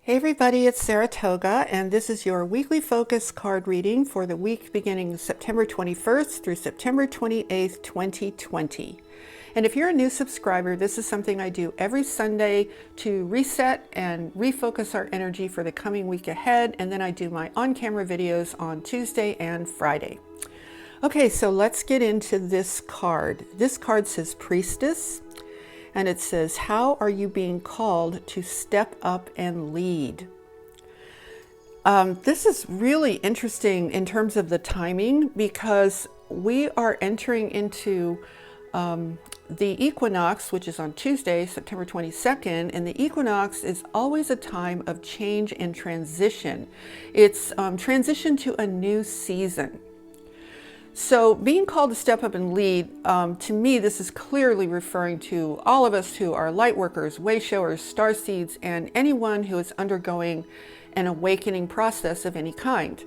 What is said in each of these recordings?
Hey everybody, it's Saratoga, and this is your weekly focus card reading for the week beginning September 21st through September 28th, 2020. And if you're a new subscriber, this is something I do every Sunday to reset and refocus our energy for the coming week ahead, and then I do my on-camera videos on Tuesday and Friday. Okay, so let's get into this card. This card says Priestess. And it says, how are you being called to step up and lead? This is really interesting in terms of the timing because we are entering into the equinox, which is on Tuesday, September 22nd. And the equinox is always a time of change and transition. It's transition to a new season. So being called to step up and lead, to me, this is clearly referring to all of us who are light workers, wayshowers, starseeds, and anyone who is undergoing an awakening process of any kind.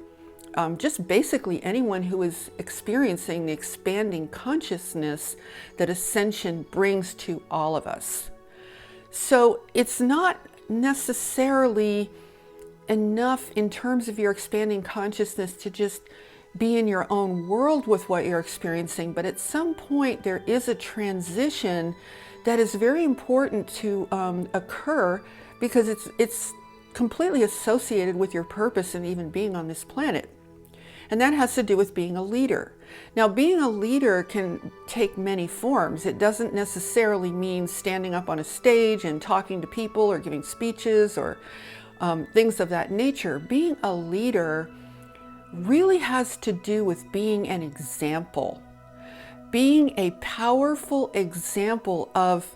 Just basically anyone who is experiencing the expanding consciousness that ascension brings to all of us. So it's not necessarily enough in terms of your expanding consciousness to just be in your own world with what you're experiencing, but at some point there is a transition that is very important to occur because it's completely associated with your purpose and even being on this planet. And that has to do with being a leader. Now, being a leader can take many forms. It doesn't necessarily mean standing up on a stage and talking to people or giving speeches or things of that nature. Being a leader really has to do with being an example, being a powerful example of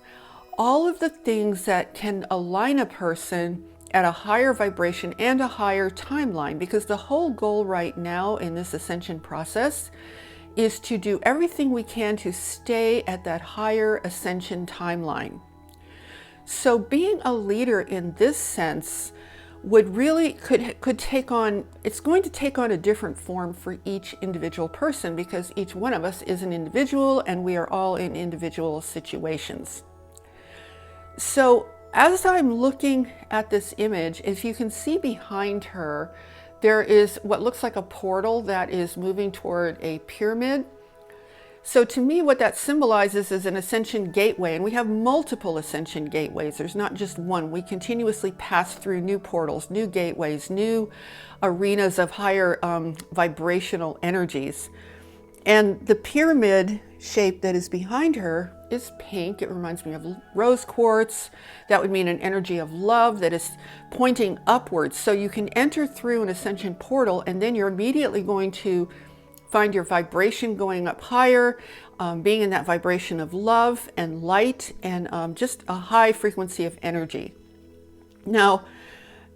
all of the things that can align a person at a higher vibration and a higher timeline, because the whole goal right now in this ascension process is to do everything we can to stay at that higher ascension timeline. So being a leader in this sense would really could take on, it's going to take on a different form for each individual person because each one of us is an individual and we are all in individual situations. So as I'm looking at this image, as you can see behind her, there is what looks like a portal that is moving toward a pyramid. So to me, what that symbolizes is an ascension gateway, and we have multiple ascension gateways. There's not just one. We continuously pass through new portals, new gateways, new arenas of higher vibrational energies. And the pyramid shape that is behind her is pink. It reminds me of rose quartz. That would mean an energy of love that is pointing upwards. So you can enter through an ascension portal, and then you're immediately going to find your vibration going up higher, being in that vibration of love and light and just a high frequency of energy. Now,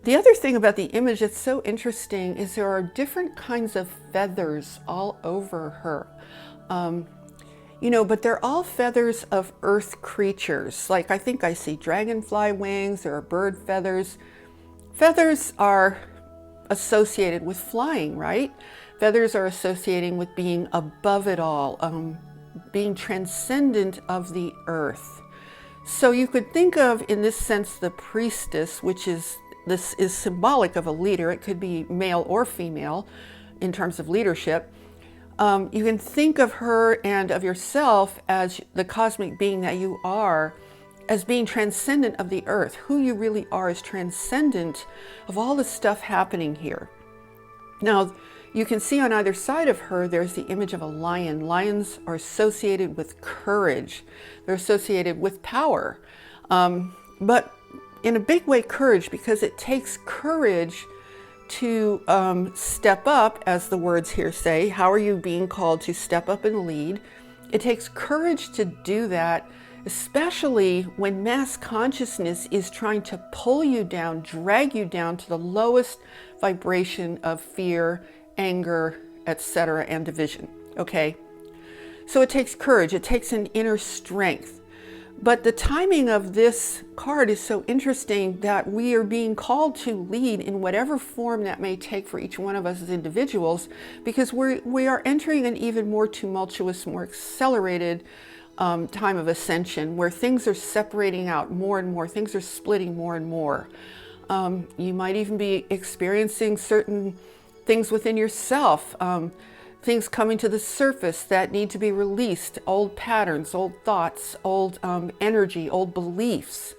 the other thing about the image that's so interesting is there are different kinds of feathers all over her. But they're all feathers of earth creatures. Like I think I see dragonfly wings, there are bird feathers. Feathers are associated with flying, right? Feathers are associating with being above it all, being transcendent of the earth. So you could think of, in this sense, the priestess, this is symbolic of a leader. It could be male or female in terms of leadership. You can think of her and of yourself as the cosmic being that you are, as being transcendent of the earth. Who you really are is transcendent of all the stuff happening here. Now, you can see on either side of her, there's the image of a lion. Lions are associated with courage. They're associated with power. But in a big way, courage, because it takes courage to step up, as the words here say. How are you being called to step up and lead? It takes courage to do that, especially when mass consciousness is trying to pull you down, drag you down to the lowest vibration of fear, anger, etc., and division. Okay? So it takes courage, it takes an inner strength. But the timing of this card is so interesting that we are being called to lead in whatever form that may take for each one of us as individuals, because we are entering an even more tumultuous, more accelerated time of ascension, where things are separating out more and more, things are splitting more and more. You might even be experiencing certain things within yourself, things coming to the surface that need to be released, old patterns, old thoughts, old energy, old beliefs,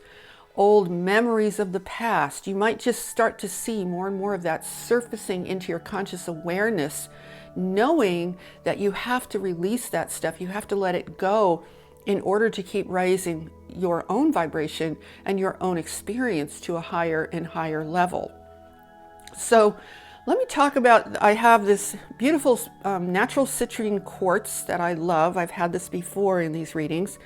old memories of the past. You might just start to see more and more of that surfacing into your conscious awareness, knowing that you have to release that stuff. You have to let it go in order to keep raising your own vibration and your own experience to a higher and higher level. So let me talk about, I have this beautiful natural citrine quartz that I love. I've had this before in these readings,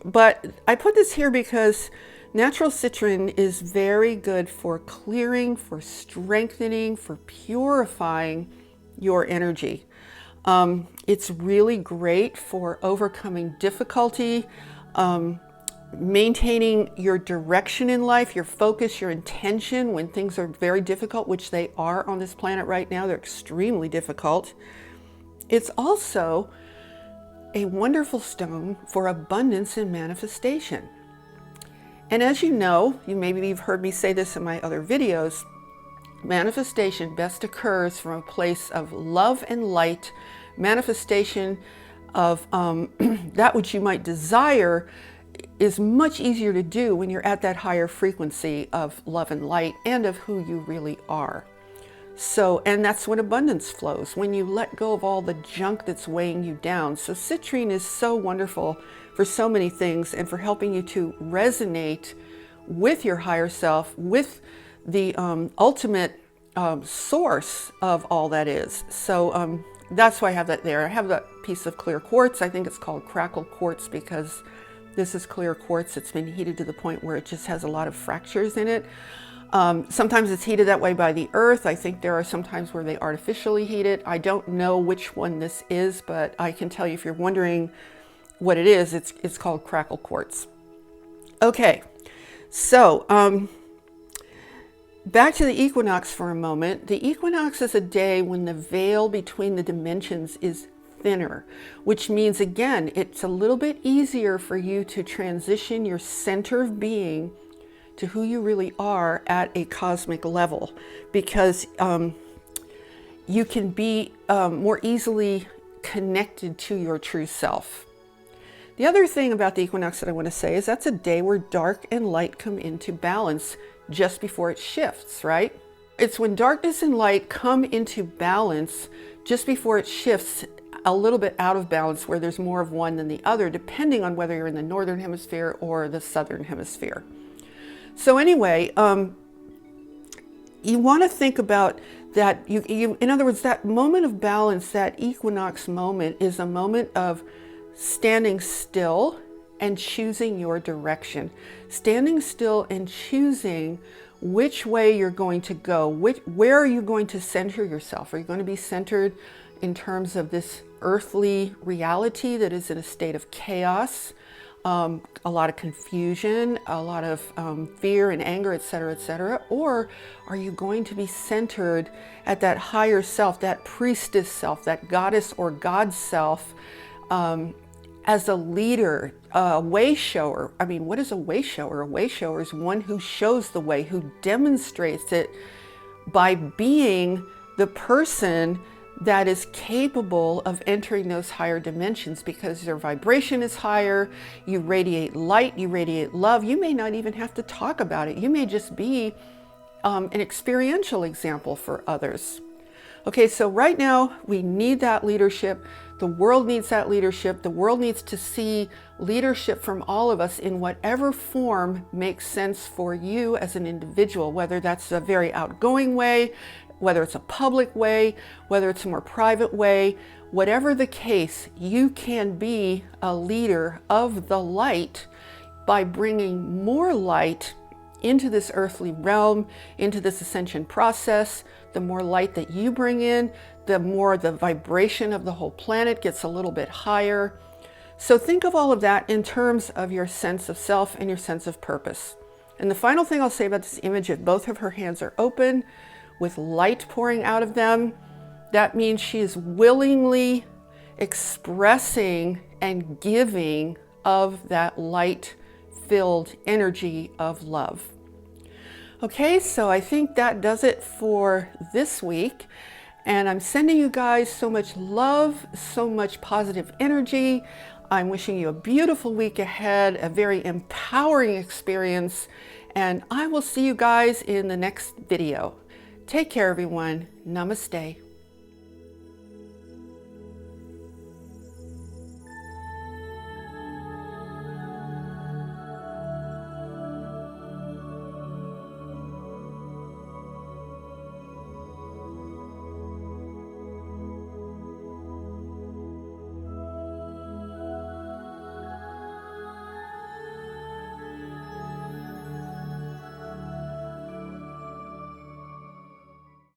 but I put this here because natural citrine is very good for clearing, for strengthening, for purifying your energy. It's really great for overcoming difficulty, maintaining your direction in life, your focus, your intention when things are very difficult, which they are on this planet right now. They're extremely difficult. It's also a wonderful stone for abundance and manifestation. And as you know, maybe you've heard me say this in my other videos, manifestation best occurs from a place of love and light. Manifestation of that which you might desire is much easier to do when you're at that higher frequency of love and light and of who you really are. So, and that's when abundance flows, when you let go of all the junk that's weighing you down. So citrine is so wonderful for so many things and for helping you to resonate with your higher self, with the ultimate source of all that is. So that's why I have that there. I have that piece of clear quartz. I think it's called Crackle quartz because this is clear quartz. It's been heated to the point where it just has a lot of fractures in it. Sometimes it's heated that way by the earth. I think there are some times where they artificially heat it. I don't know which one this is, but I can tell you if you're wondering what it is, it's called Crackle quartz. Okay, so back to the equinox for a moment. The equinox is a day when the veil between the dimensions is thinner, which means, again, it's a little bit easier for you to transition your center of being to who you really are at a cosmic level, because you can be more easily connected to your true self. The other thing about the equinox that I want to say is that's a day where dark and light come into balance just before it shifts, right? It's when darkness and light come into balance just before it shifts a little bit out of balance, where there's more of one than the other, depending on whether you're in the northern hemisphere or the southern hemisphere. So anyway, you want to think about that. In other words, that moment of balance, that equinox moment, is a moment of standing still and choosing your direction. Standing still and choosing which way you're going to go. Where are you going to center yourself? Are you going to be centered in terms of this earthly reality that is in a state of chaos, a lot of confusion, a lot of fear and anger, etc., etc.? Or are you going to be centered at that higher self, that priestess self, that goddess or god self, as a leader, a wayshower? I mean, what is a wayshower? A wayshower is one who shows the way, who demonstrates it by being the person that is capable of entering those higher dimensions, because their vibration is higher. You radiate light, you radiate love. You may not even have to talk about it. You may just be an experiential example for others. Okay, so right now we need that leadership. The world needs that leadership. The world needs to see leadership from all of us in whatever form makes sense for you as an individual, whether that's a very outgoing way, whether it's a public way, whether it's a more private way. Whatever the case, you can be a leader of the light by bringing more light into this earthly realm, into this ascension process. The more light that you bring in, the more the vibration of the whole planet gets a little bit higher. So think of all of that in terms of your sense of self and your sense of purpose. And the final thing I'll say about this image, if both of her hands are open with light pouring out of them, that means she is willingly expressing and giving of that light-filled energy of love. Okay, so I think that does it for this week. And I'm sending you guys so much love, so much positive energy. I'm wishing you a beautiful week ahead, a very empowering experience, and I will see you guys in the next video. Take care, everyone. Namaste.